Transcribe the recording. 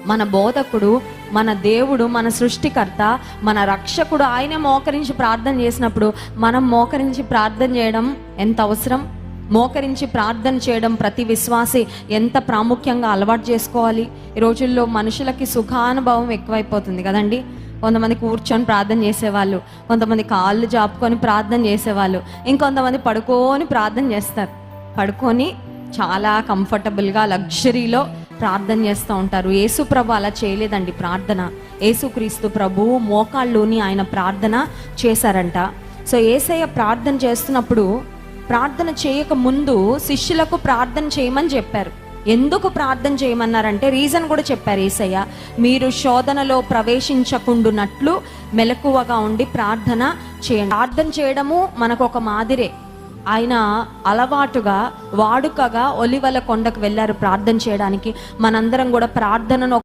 మన బోధకుడు, మన దేవుడు, మన సృష్టికర్త, మన రక్షకుడు ఆయనే మోకరించి ప్రార్థన చేసినప్పుడు మనం మోకరించి ప్రార్థన చేయడం ఎంత అవసరం? మోకరించి ప్రార్థన చేయడం ప్రతి విశ్వాసి ఎంత ప్రాముఖ్యంగా అలవాటు చేసుకోవాలి. ఈ రోజుల్లో మనుషులకి సుఖానుభవం ఎక్కువైపోతుంది కదండి. కొంతమంది కూర్చొని ప్రార్థన చేసేవాళ్ళు, కొంతమంది కాళ్ళు జాపుకొని ప్రార్థన చేసేవాళ్ళు, ఇంకొంతమంది పడుకొని ప్రార్థన చేస్తారు. పడుకొని చాలా కంఫర్టబుల్గా లగ్జరీలో ప్రార్థన చేస్తూ ఉంటారు. యేసు ప్రభు అలా చేయలేదండి ప్రార్థన. యేసుక్రీస్తు ప్రభువు మోకాళ్ళుని ఆయన ప్రార్థన చేశారంట. సో యేసయ్య ప్రార్థన చేస్తున్నప్పుడు ప్రార్థన చేయక ముందు శిష్యులకు ప్రార్థన చేయమని చెప్పారు. ఎందుకు ప్రార్థన చేయమన్నారంటే రీజన్ కూడా చెప్పారు యేసయ్య. మీరు శోధనలో ప్రవేశించకుండునట్లు మెలకువగా ఉండి ప్రార్థన చేయండి. ప్రార్థన చేయడము మనకు ఒక మాదిరే. ఆయన అలవాటుగా వాడుకగా ఒలివల కొండకు వెళ్ళారు ప్రార్థన చేయడానికి. మనందరం కూడా ప్రార్థనను